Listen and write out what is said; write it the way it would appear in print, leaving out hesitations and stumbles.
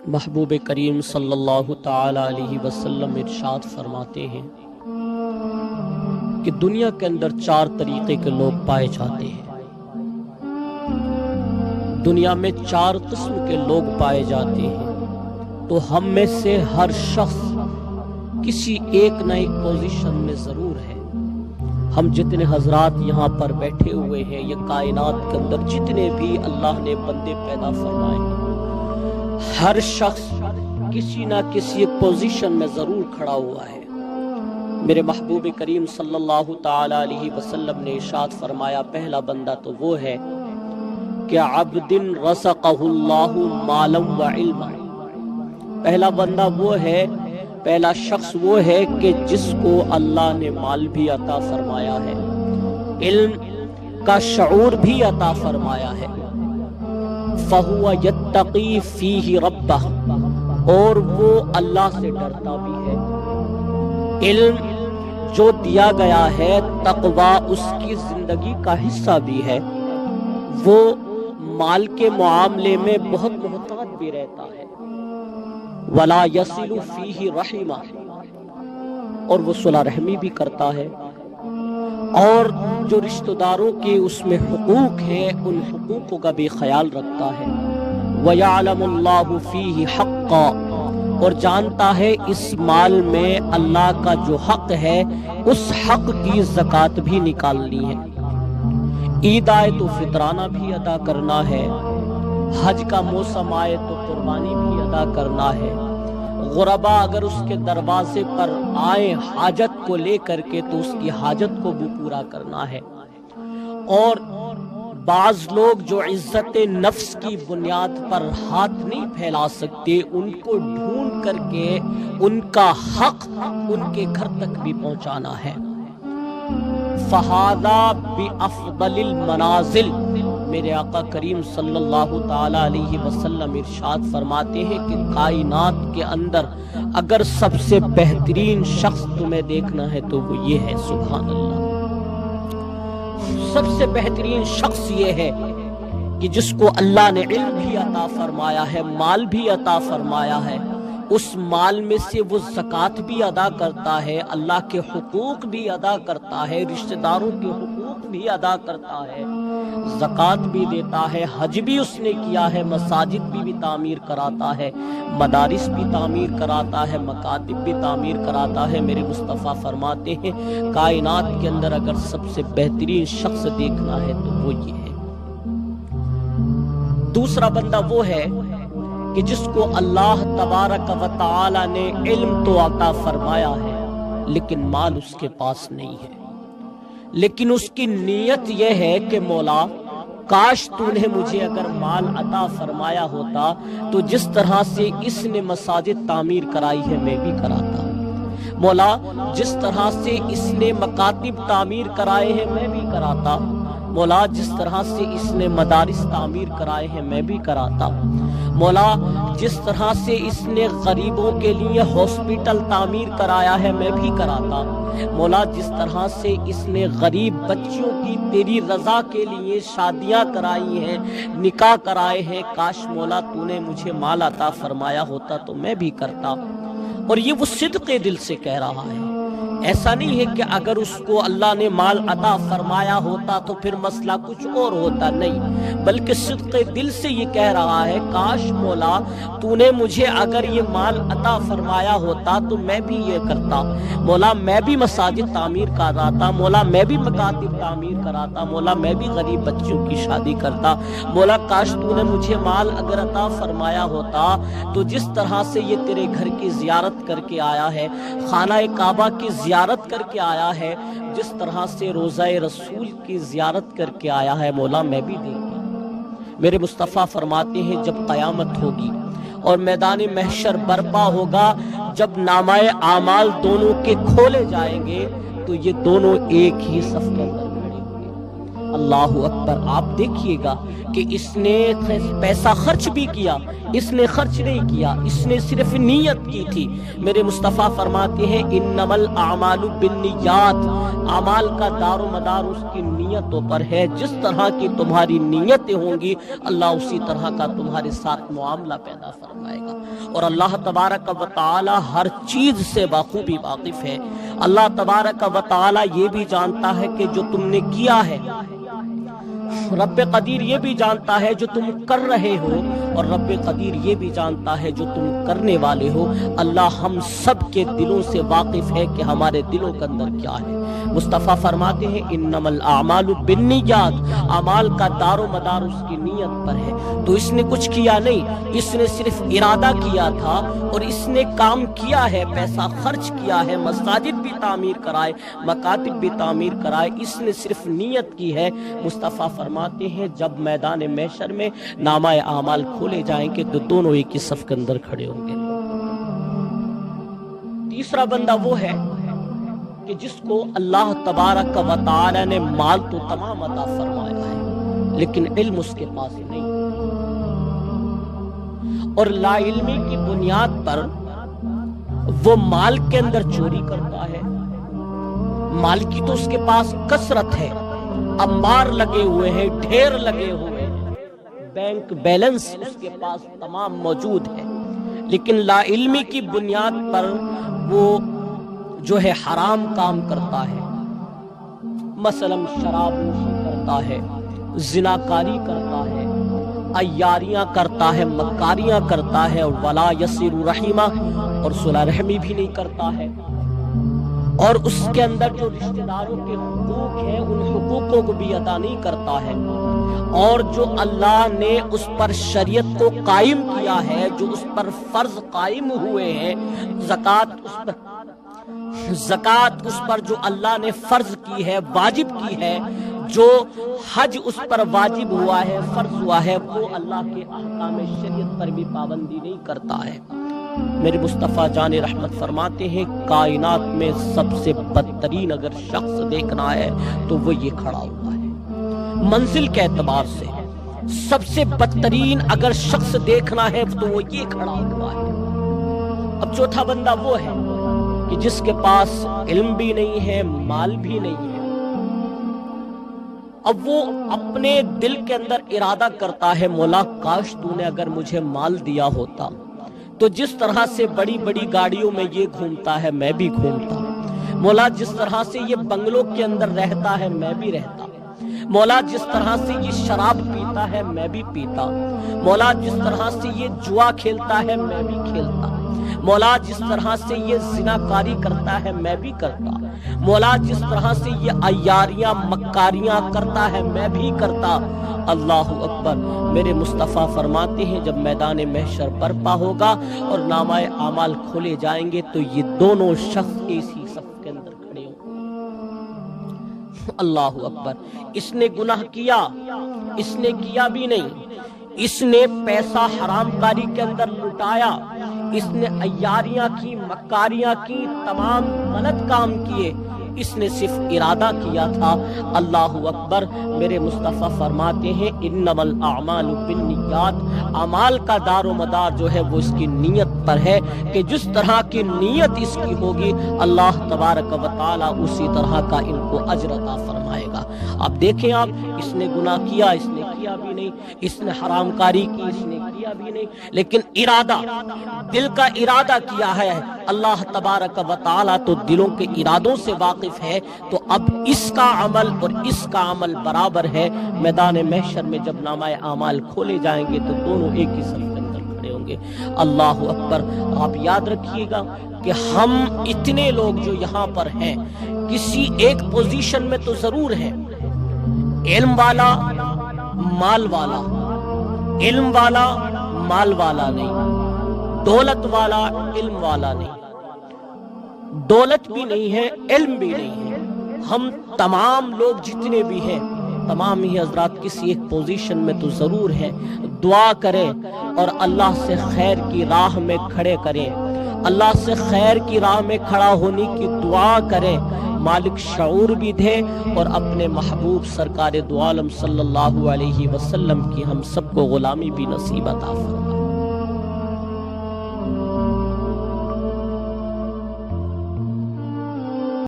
محبوب کریم صلی اللہ تعالی علیہ وسلم ارشاد فرماتے ہیں کہ دنیا کے اندر 4 طریقے کے لوگ پائے جاتے ہیں۔ دنیا میں 4 قسم کے لوگ پائے جاتے ہیں، تو ہم میں سے ہر شخص کسی ایک نہ ایک پوزیشن میں ضرور ہے۔ ہم جتنے حضرات یہاں پر بیٹھے ہوئے ہیں، یہ کائنات کے اندر جتنے بھی اللہ نے بندے پیدا فرمائے ہیں، ہر شخص کسی نہ کسی ایک پوزیشن میں ضرور کھڑا ہوا ہے۔ میرے محبوب کریم صلی اللہ تعالی علیہ وسلم نے ارشاد فرمایا، پہلا بندہ تو وہ ہے کہ عبد رزقہ اللہ مالا و علما۔ پہلا بندہ وہ ہے، پہلا شخص وہ ہے کہ جس کو اللہ نے مال بھی عطا فرمایا ہے، علم کا شعور بھی عطا فرمایا ہے، فَهُوَ يَتَّقِي فِيهِ رَبَّهُ، اور وہ اللہ سے ڈرتا بھی ہے۔ علم جو دیا گیا ہے، تقوی اس کی زندگی کا حصہ بھی ہے۔ وہ مال کے معاملے میں بہت محتاط بھی رہتا ہے، وَلَا يَصِلُ فِيهِ رَحِمًا، اور وہ صلح رحمی بھی کرتا ہے، اور جو رشتہ داروں کے اس میں حقوق ہیں ان حقوقوں کا بھی خیال رکھتا ہے۔ وَيَعْلَمُ اللَّهُ فِيهِ حَقًّا، اور جانتا ہے اس مال میں اللہ کا جو حق ہے اس حق کی زکوٰۃ بھی نکالنی ہے، عید آئے تو فطرانہ بھی ادا کرنا ہے، حج کا موسم آئے تو قربانی بھی ادا کرنا ہے، غربا اگر اس کے دروازے پر آئے حاجت کو لے کر کے تو اس کی حاجت کو بھی پورا کرنا ہے۔ اور بعض لوگ جو عزت نفس کی بنیاد پر ہاتھ نہیں پھیلا سکتے، ان کو ڈھونڈ کر کے ان کا حق ان کے گھر تک بھی پہنچانا ہے۔ فَهَذَا بِأَفْضَلِ الْمَنَازِلِ، میرے آقا کریم صلی اللہ تعالی علیہ وسلم ارشاد فرماتے ہیں کہ کائنات کے اندر اگر سب سے بہترین شخص تمہیں دیکھنا ہے تو وہ یہ ہے، سبحان اللہ، سب سے بہترین شخص یہ ہے کہ جس کو اللہ نے علم بھی عطا فرمایا ہے، مال بھی عطا فرمایا ہے، اس مال میں سے وہ زکوٰۃ بھی ادا کرتا ہے، اللہ کے حقوق بھی ادا کرتا ہے، رشتہ داروں کے حقوق بھی ادا کرتا ہے، زکوٰۃ بھی دیتا ہے، حج بھی اس نے کیا ہے، مساجد بھی تعمیر کراتا ہے، مدارس بھی تعمیر کراتا ہے، مکاتب بھی تعمیر کراتا ہے۔ میرے مصطفیٰ فرماتے ہیں کائنات کے اندر اگر سب سے بہترین شخص دیکھنا ہے تو وہ یہ ہے۔ دوسرا بندہ وہ ہے کہ جس کو اللہ تبارک و تعالی نے علم تو عطا فرمایا ہے لیکن مال اس کے پاس نہیں ہے، لیکن اس کی نیت یہ ہے کہ مولا کاش تو نے مجھے اگر مال عطا فرمایا ہوتا تو جس طرح سے اس نے مساجد تعمیر کرائی ہے میں بھی کراتا، مولا جس طرح سے اس نے مکاتب تعمیر کرائے ہیں میں بھی کراتا، مولا جس طرح سے اس نے مدارس تعمیر کرائے ہیں میں بھی کراتا، مولا جس طرح سے اس نے غریبوں کے لیے ہاسپٹل تعمیر کرایا ہے میں بھی کراتا، مولا جس طرح سے اس نے غریب بچوں کی تیری رضا کے لیے شادیاں کرائی ہیں، نکاح کرائے ہیں، کاش مولا تو نے مجھے مال عطا فرمایا ہوتا تو میں بھی کرتا۔ اور یہ وہ صدق دل سے کہہ رہا ہے، ایسا نہیں ہے کہ اگر اس کو اللہ نے مال عطا فرمایا ہوتا تو پھر مسئلہ کچھ اور ہوتا، نہیں، بلکہ صدق دل سے یہ کہہ رہا ہے کاش مولا تو نے مجھے اگر یہ مال عطا فرمایا ہوتا تو میں بھی یہ کرتا، مولا میں بھی مساجد تعمیر کراتا، مولا میں بھی مکاتب تعمیر کراتا، مولا میں بھی غریب بچوں کی شادی کرتا، مولا کاش تو نے مجھے مال اگر عطا فرمایا ہوتا تو جس طرح سے یہ تیرے گھر کی زیارت کر کے آیا ہے، خانہ کعبہ کی زیارت کر کے آیا ہے، جس طرح سے روضہ رسول کی زیارت کر کے آیا ہے، مولا میں بھی دیکھتا۔ میرے مصطفیٰ فرماتے ہیں جب قیامت ہوگی اور میدان محشر برپا ہوگا، جب نامہ اعمال دونوں کے کھولے جائیں گے تو یہ دونوں ایک ہی صف کے اندر کھڑے ہوں گے۔ اللہ اکبر، آپ دیکھیے گا کہ اس نے پیسہ خرچ بھی کیا، اس نے خرچ نہیں کیا، اس نے صرف نیت کی تھی۔ میرے مصطفیٰ فرماتے ہیں انما الاعمال بالنیات، اعمال کا دار و مدار اس کی نیتوں پر ہے۔ جس طرح کی تمہاری نیتیں ہوں گی اللہ اسی طرح کا تمہارے ساتھ معاملہ پیدا فرمائے گا۔ اور اللہ تبارک و تعالی ہر چیز سے بخوبی واقف ہے۔ اللہ تبارک و تعالی یہ بھی جانتا ہے کہ جو تم نے کیا ہے، رب قدیر یہ بھی جانتا ہے جو تم کر رہے ہو، اور رب قدیر یہ بھی جانتا ہے جو تم کرنے والے ہو۔ اللہ ہم سب کے دلوں سے واقف ہے کہ ہمارے دلوں کے اندر کیا ہے۔ مصطفیٰ فرماتے ہیں انما الاعمال بالنیات، اعمال کا دار و مدار اس کی نیت پر ہے۔ تو اس نے کچھ کیا نہیں، اس نے صرف ارادہ کیا تھا اور اس نے کام کیا ہے، پیسہ خرچ کیا ہے، مساجد بھی تعمیر کرائے، مکاتب بھی تعمیر کرائے، اس نے صرف نیت کی ہے۔ مصطفیٰ فرماتے ہیں جب میدان محشر میں نامہ اعمال کھولے جائیں گے تو دونوں ایک ہی صف کے اندر کھڑے ہوں گے۔ تیسرا بندہ وہ ہے کہ جس کو اللہ تبارک و تعالی نے مال تو تمام عطا فرمایا ہے لیکن علم اس کے پاس نہیں، اور لا علمی کی بنیاد پر وہ مال کے اندر چوری کرتا ہے۔ مال کی تو اس کے پاس کثرت ہے، انبار لگے ہوئے ہیں، ڈھیر لگے ہوئے ہیں، بینک بیلنس اس کے پاس تمام موجود ہے، لیکن لا علمی کی بنیاد پر وہ جو ہے حرام کام کرتا ہے، مثلا شراب نوشی کرتا ہے، زناکاری کرتا ہے، عیاریاں کرتا ہے، مکاریاں کرتا ہے، ولا یصل رحمہ، اور صلح رحمی بھی نہیں کرتا ہے، اور اس کے اندر جو رشتہ داروں کے حقوق ہیں ان حقوقوں کو بھی ادا نہیں کرتا ہے، اور جو اللہ نے اس پر شریعت کو قائم کیا ہے، جو اس پر فرض قائم ہوئے ہیں، زکوٰۃ اس پر جو اللہ نے فرض کی ہے، واجب کی ہے، جو حج اس پر واجب ہوا ہے، فرض ہوا ہے، وہ اللہ کے احکام شریعت پر بھی پابندی نہیں کرتا ہے۔ میرے مصطفیٰ جان رحمت فرماتے ہیں کائنات میں سب سے بدترین اگر شخص دیکھنا ہے تو وہ یہ کھڑا ہوا ہے۔ منزل کے اعتبار سے سب سے بدترین اگر شخص دیکھنا ہے تو وہ یہ کھڑا ہوا ہے۔ اب چوتھا بندہ وہ ہے کہ جس کے پاس علم بھی نہیں ہے، مال بھی نہیں ہے، اب وہ اپنے دل کے اندر ارادہ کرتا ہے مولا کاش تو نے اگر مجھے مال دیا ہوتا تو جس طرح سے بڑی بڑی گاڑیوں میں یہ گھومتا ہے میں بھی گھومتا، مولا جس طرح سے یہ بنگلوں کے اندر رہتا ہے میں بھی رہتا، مولا جس طرح سے یہ شراب پیتا ہے میں بھی پیتا، مولا جس طرح سے یہ جوا کھیلتا ہے میں بھی کھیلتا، مولا جس طرح سے یہ زناکاری کرتا ہے میں بھی کرتا، مولا جس طرح سے یہ عیاریاں مکاریاں کرتا ہے میں بھی کرتا۔ اللہ اکبر۔ میرے مصطفیٰ فرماتے ہیں جب میدان محشر برپا ہوگا اور نامہ اعمال کھولے جائیں گے تو یہ دونوں شخص اسی صف کے اندر کھڑے ہوں۔ اللہ اکبر۔ اس نے گناہ کیا، اس نے کیا بھی نہیں، اس نے پیسہ حرام کاری کے اندر لٹایا، اس نے عیاریاں کی، مکاریاں کی، تمام غلط کام کیے، اس نے صرف ارادہ کیا تھا۔ اللہ اکبر۔ میرے مصطفیٰ فرماتے ہیں انما الاعمال بالنیات، اعمال کا دار و مدار جو ہے وہ اس کی نیت پر ہے کہ جس طرح کی نیت اس کی ہوگی اللہ تبارک و تعالی اسی طرح کا ان کو اجر عطا فرمائے گا۔ اب دیکھیں آپ، اس نے گناہ کیا، اس نے کیا بھی نہیں، اس نے حرام کاری کی، اس نے کیا بھی نہیں، لیکن ارادہ، دل کا ارادہ کیا ہے۔ اللہ تبارک و تعالی تو دلوں کے ارادوں سے واقف ہے، تو اب اس کا عمل اور اس کا عمل برابر ہے۔ میدان محشر میں جب نامہ اعمال کھولے جائیں گے تو دونوں ایک ہی صف کے اندر کھڑے ہوں گے۔ اللہ اکبر۔ آپ یاد رکھیے گا کہ ہم اتنے لوگ جو یہاں پر ہیں کسی ایک پوزیشن میں تو ضرور ہیں، علم والا مال والا، علم والا مال والا نہیں، دولت والا علم والا نہیں، دولت بھی نہیں ہے، علم بھی نہیں ہے۔ ہم تمام لوگ جتنے بھی ہیں تمام ہی حضرات کسی ایک پوزیشن میں تو ضرور ہیں۔ دعا کریں اور اللہ سے خیر کی راہ میں کھڑے کریں، اللہ سے خیر کی راہ میں کھڑا ہونے کی دعا کریں۔ مالک شعور بھی دے اور اپنے محبوب سرکار دو عالم صلی اللہ علیہ وسلم کی ہم سب کو غلامی بھی نصیب عطا فرمائے۔